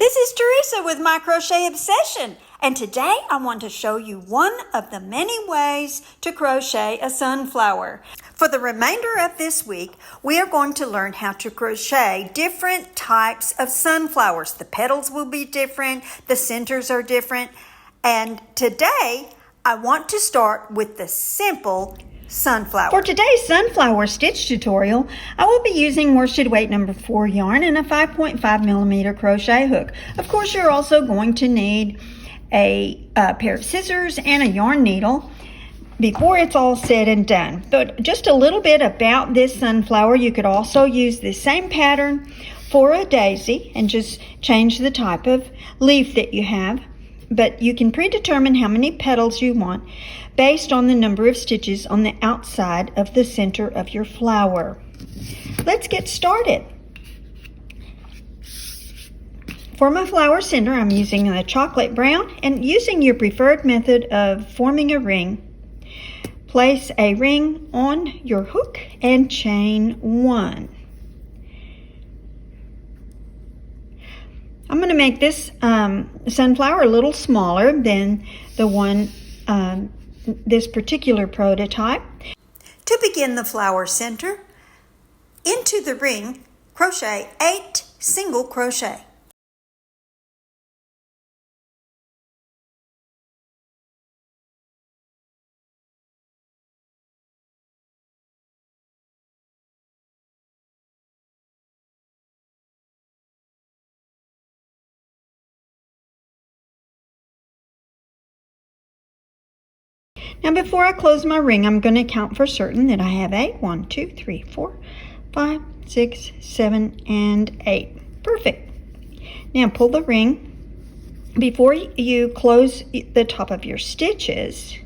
This is Teresa with My Crochet Obsession, and today I want to show you one of the many ways to crochet a sunflower. For the remainder of this week, we are going to learn how to crochet different types of sunflowers. The petals will be different, the centers are different, and today I want to start with the simple sunflower. For today's sunflower stitch tutorial, I will be using worsted weight number 4 yarn and a 5.5 millimeter crochet hook. Of course, you're also going to need a pair of scissors and a yarn needle before it's all said and done. But just a little bit about this sunflower, you could also use the same pattern for a daisy and just change the type of leaf that you have. But you can predetermine how many petals you want based on the number of stitches on the outside of the center of your flower. Let's get started. For my flower center, I'm using a chocolate brown, and using your preferred method of forming a ring, place a ring on your hook and chain 1. I'm going to make this sunflower a little smaller than the one, this particular prototype. To begin the flower center, into the ring, crochet 8 single crochet. Now before I close my ring, I'm going to count for certain that I have 8. 1, 2, 3, 4, 5, 6, 7, and 8. Perfect. Now pull the ring. Before you close the top of your stitches,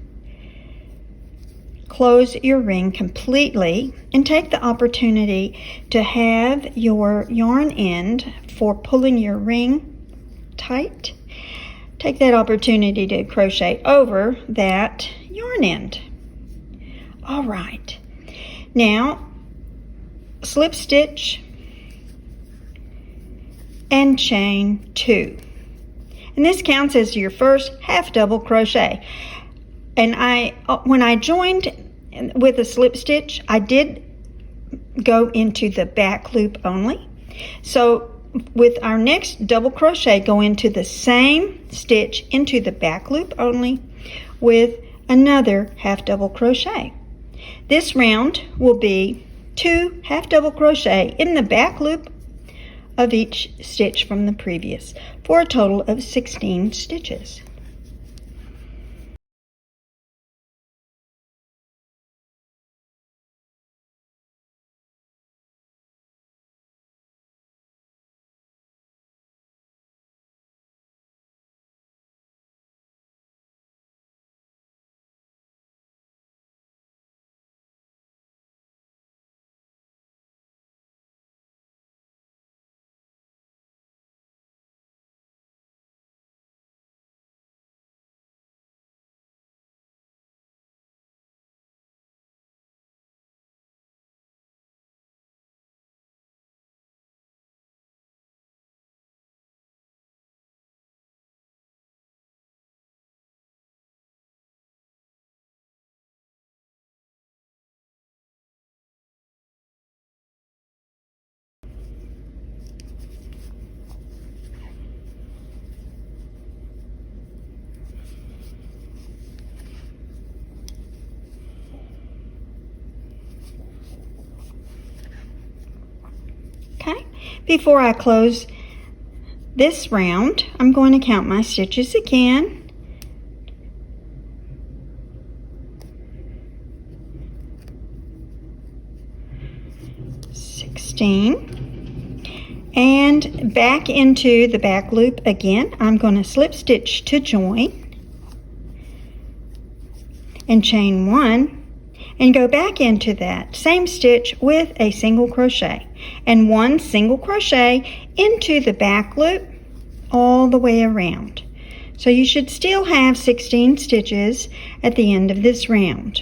close your ring completely and take the opportunity to have your yarn end for pulling your ring tight. Take that opportunity to crochet over that yarn end. All right, now slip stitch and chain 2, and this counts as your first half double crochet. And when I joined with a slip stitch, I did go into the back loop only. So with our next double crochet, go into the same stitch into the back loop only with another half double crochet. This round will be 2 half double crochet in the back loop of each stitch from the previous for a total of 16 stitches. Okay, before I close this round, I'm going to count my stitches again. 16, and back into the back loop again. I'm going to slip stitch to join and chain 1 and go back into that same stitch with a single crochet and 1 single crochet into the back loop all the way around. So you should still have 16 stitches at the end of this round.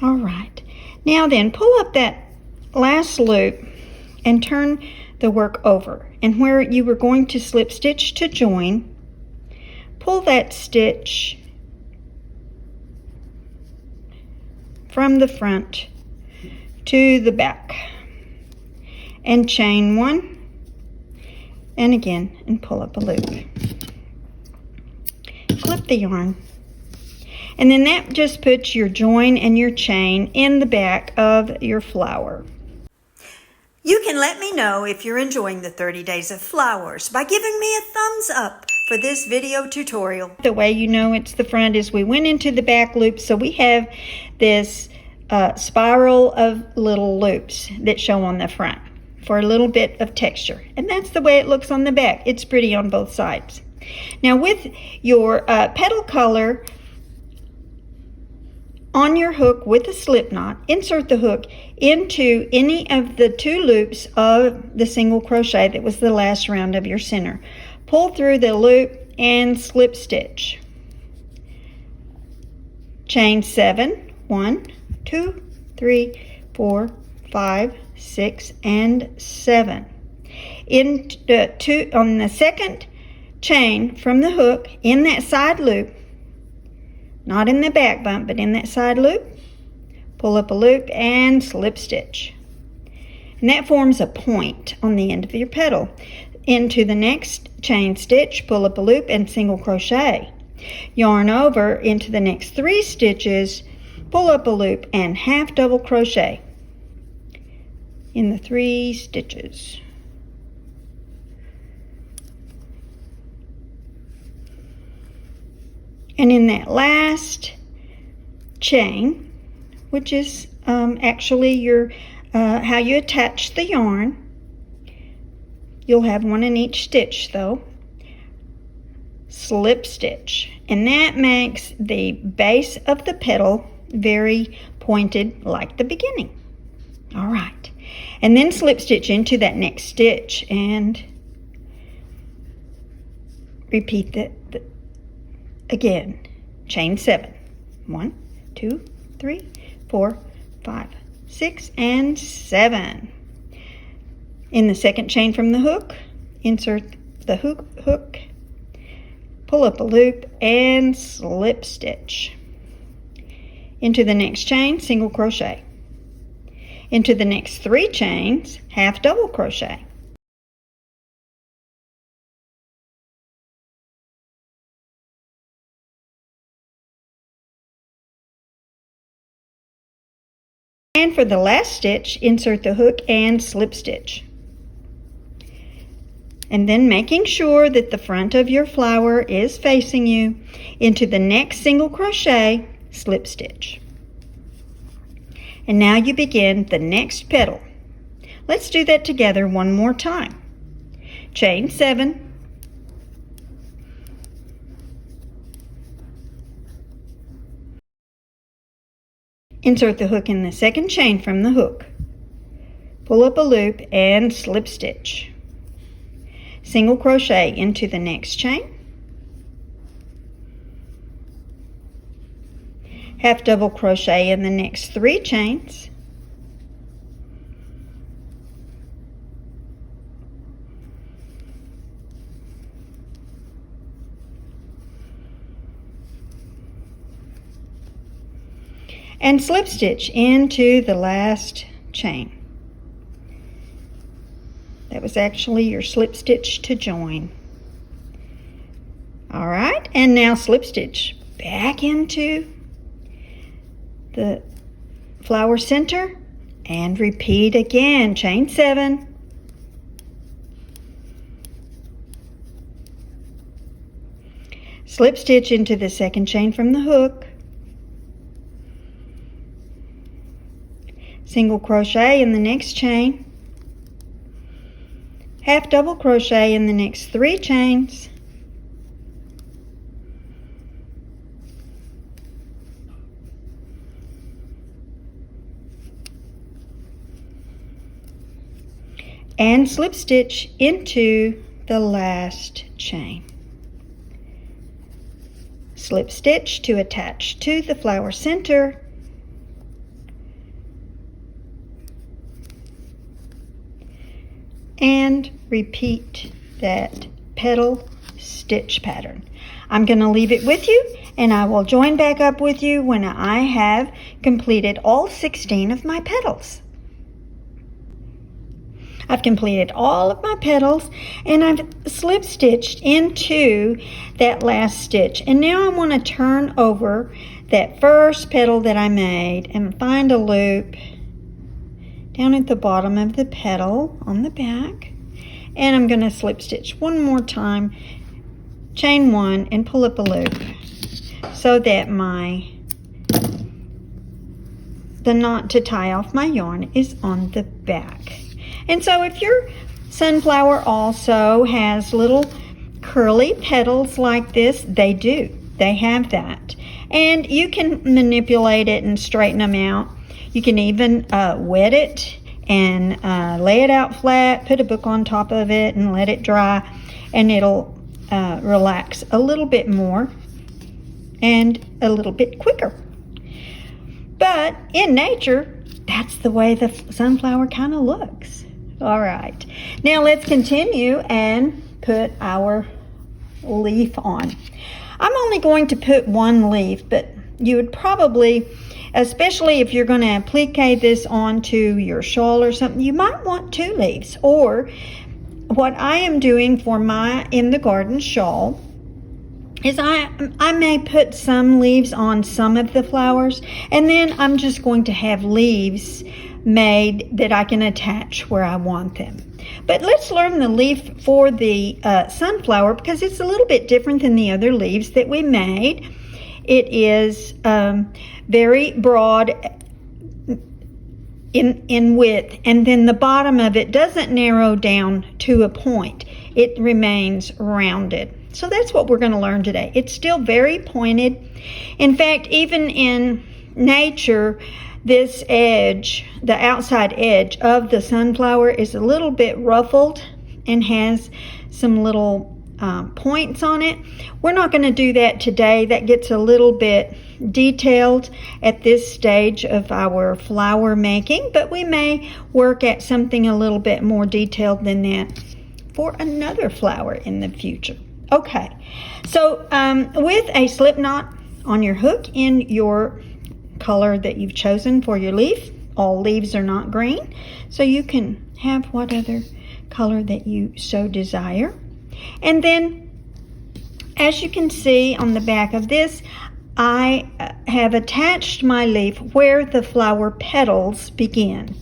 All right. Now then, pull up that last loop and turn the work over. And where you were going to slip stitch to join, pull that stitch from the front to the back and chain one, and again, and pull up a loop. Clip the yarn. And then that just puts your join and your chain in the back of your flower. You can let me know if you're enjoying the 30 Days of Flowers by giving me a thumbs up for this video tutorial. The way you know it's the front is we went into the back loop, so we have this spiral of little loops that show on the front for a little bit of texture. And that's the way it looks on the back. It's pretty on both sides. Now with your petal color on your hook with a slip knot, insert the hook into any of the two loops of the single crochet that was the last round of your center. Pull through the loop and slip stitch. Chain 7, 1, 2, 3, 4, 5, 6, and 7. On the second chain from the hook in that side loop, not in the back bump, but in that side loop, pull up a loop and slip stitch. And that forms a point on the end of your petal. Into the next chain stitch, pull up a loop and single crochet. Yarn over into the next 3 stitches, pull up a loop and half double crochet in the 3 stitches. And in that last chain, which is actually your how you attach the yarn, you'll have one in each stitch though. Slip stitch, and that makes the base of the petal very pointed like the beginning. All right, and then slip stitch into that next stitch and repeat that again. Chain 7, 1, 2, 3, 4, 5, 6, and 7. In the second chain from the hook, insert the hook, pull up a loop and slip stitch. Into the next chain, single crochet. Into the next 3 chains, half double crochet. And for the last stitch, insert the hook and slip stitch. And then making sure that the front of your flower is facing you, into the next single crochet, slip stitch. And now you begin the next petal. Let's do that together one more time. Chain 7, insert the hook in the second chain from the hook, pull up a loop and slip stitch. Single crochet into the next chain, half double crochet in the next 3 chains, and slip stitch into the last chain. That was actually your slip stitch to join. All right, and now slip stitch back into the flower center and repeat again. Chain 7, slip stitch into the second chain from the hook, single crochet in the next chain, half double crochet in the next 3 chains, and slip stitch into the last chain. Slip stitch to attach to the flower center, and repeat that petal stitch pattern. I'm going to leave it with you, and I will join back up with you when I have completed all 16 of my petals. I've completed all of my petals, and I've slip stitched into that last stitch. And now I want to turn over that first petal that I made and find a loop down at the bottom of the petal on the back. And I'm going to slip stitch one more time, chain one, and pull up a loop so that the knot to tie off my yarn is on the back. And so if your sunflower also has little curly petals like this, they do. They have that. And you can manipulate it and straighten them out. You can even wet it and lay it out flat, put a book on top of it and let it dry, and it'll relax a little bit more and a little bit quicker. But in nature, that's the way the sunflower kind of looks. All right, now let's continue and put our leaf on. I'm only going to put one leaf, but you would probably, especially if you're going to applique this onto your shawl or something, you might want 2 leaves. Or what I am doing for my in the garden shawl is I may put some leaves on some of the flowers, and then I'm just going to have leaves made that I can attach where I want them. But let's learn the leaf for the sunflower, because it's a little bit different than the other leaves that we made. It is very broad in width, and then the bottom of it doesn't narrow down to a point. It remains rounded. So that's what we're going to learn today. It's still very pointed. In fact, even in nature, this edge, the outside edge of the sunflower, is a little bit ruffled and has some little points on it. We're not going to do that today. That gets a little bit detailed at this stage of our flower making, but we may work at something a little bit more detailed than that for another flower in the future. Okay, so with a slip knot on your hook in your color that you've chosen for your leaf, all leaves are not green, so you can have what other color that you so desire. And then, as you can see on the back of this, I have attached my leaf where the flower petals begin,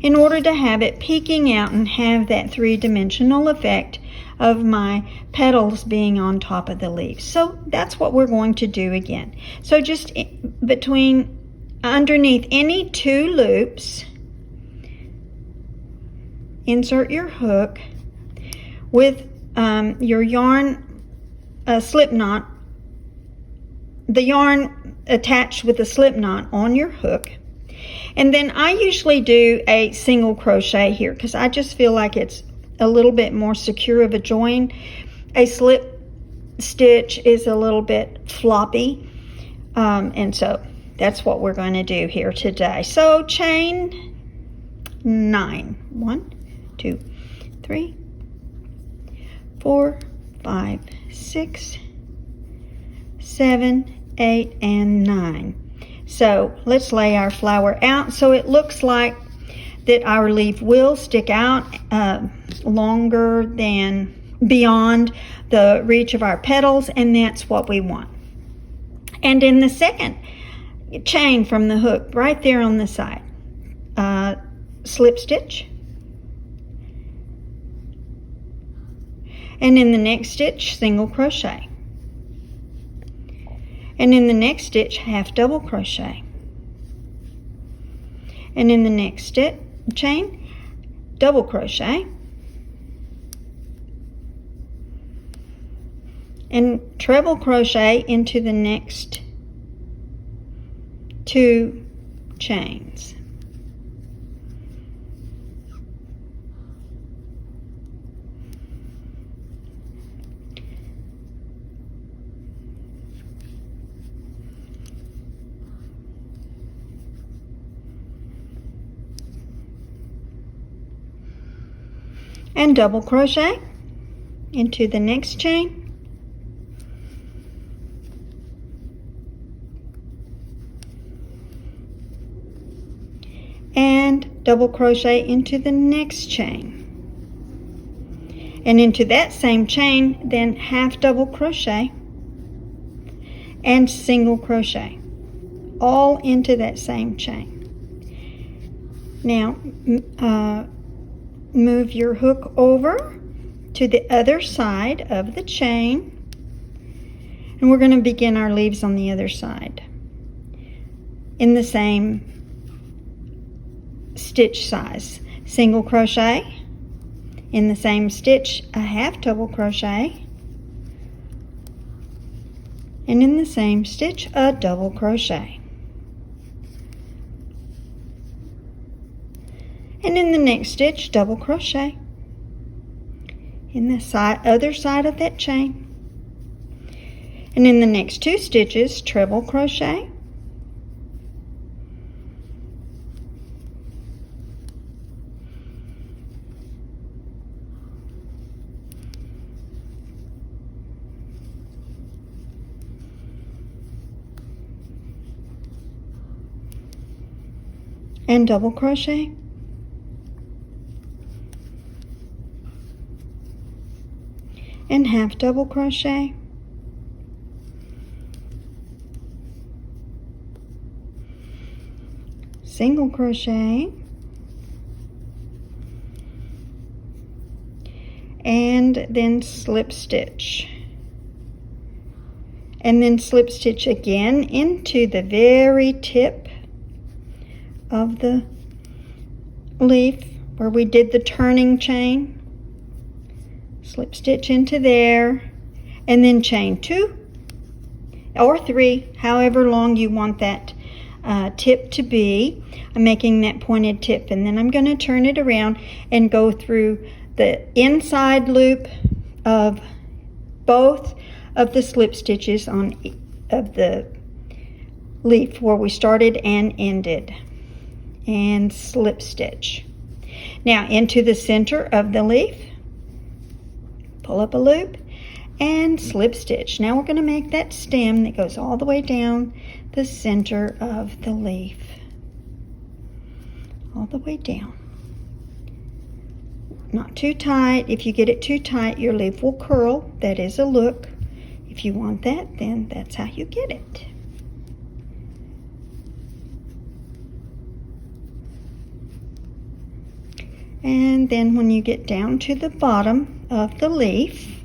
in order to have it peeking out and have that three-dimensional effect of my petals being on top of the leaf. So that's what we're going to do again. So just underneath any 2 loops, insert your hook with your yarn slip knot, the yarn attached with a slip knot on your hook. And then I usually do a single crochet here because I just feel like it's a little bit more secure of a join. A slip stitch is a little bit floppy, and so that's what we're going to do here today. So chain 9, 1, 2, 3, 4, 5, 6, 7, 8, and 9. So let's lay our flower out so it looks like that our leaf will stick out longer than beyond the reach of our petals, and that's what we want. And in the second chain from the hook, right there on the side, slip stitch, and in the next stitch, single crochet, and in the next stitch, half double crochet, and in the next chain, double crochet, and treble crochet into the next 2 chains. and double crochet into the next chain, and double crochet into the next chain, and into that same chain then half double crochet and single crochet all into that same chain. Now move your hook over to the other side of the chain, and we're going to begin our leaves on the other side in the same stitch size. Single crochet in the same stitch, a half double crochet, and in the same stitch a double crochet, and in the next stitch double crochet in the other side of that chain, and in the next two stitches treble crochet, and double crochet, and half double crochet, single crochet, and then slip stitch, and then slip stitch again into the very tip of the leaf where we did the turning chain. Slip stitch into there, and then chain 2 or 3, however long you want that tip to be. I'm making that pointed tip, and then I'm going to turn it around and go through the inside loop of both of the slip stitches of the leaf where we started and ended, and slip stitch. Now into the center of the leaf, pull up a loop and slip stitch. Now we're going to make that stem that goes all the way down the center of the leaf, all the way down. Not too tight. If you get it too tight, your leaf will curl. That is a look. If you want that, then that's how you get it. And then when you get down to the bottom of the leaf,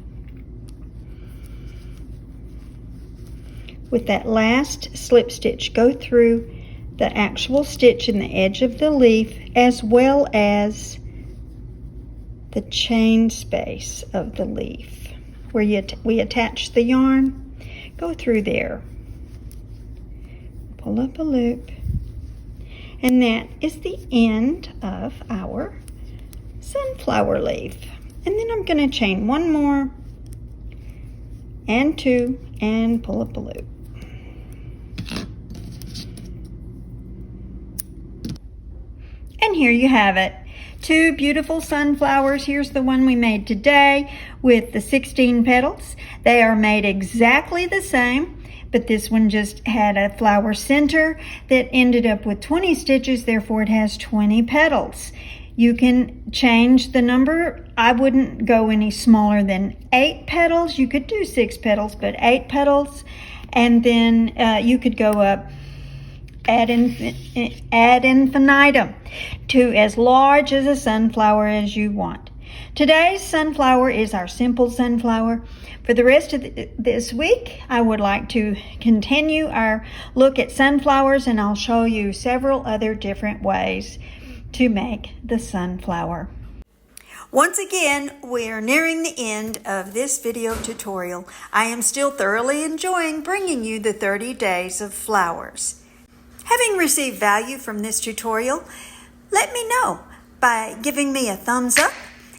with that last slip stitch, go through the actual stitch in the edge of the leaf as well as the chain space of the leaf where we attach the yarn. Go through there, pull up a loop, and that is the end of our sunflower leaf. And then I'm going to chain one more and 2 and pull up a loop. And here you have it. 2 beautiful sunflowers. Here's the one we made today with the 16 petals. They are made exactly the same, but this one just had a flower center that ended up with 20 stitches, therefore it has 20 petals. You can change the number. I wouldn't go any smaller than 8 petals. You could do 6 petals, but 8 petals. And then you could go up ad infinitum to as large as a sunflower as you want. Today's sunflower is our simple sunflower. For the rest of this week, I would like to continue our look at sunflowers, and I'll show you several other different ways to make the sunflower. Once again, we are nearing the end of this video tutorial. I am still thoroughly enjoying bringing you the 30 days of flowers. Having received value from this tutorial, let me know by giving me a thumbs up.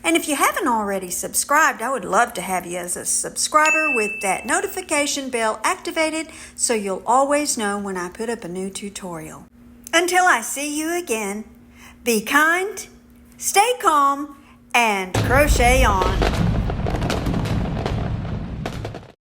And if you haven't already subscribed, I would love to have you as a subscriber with that notification bell activated so you'll always know when I put up a new tutorial. Until I see you again, be kind, stay calm, and crochet on.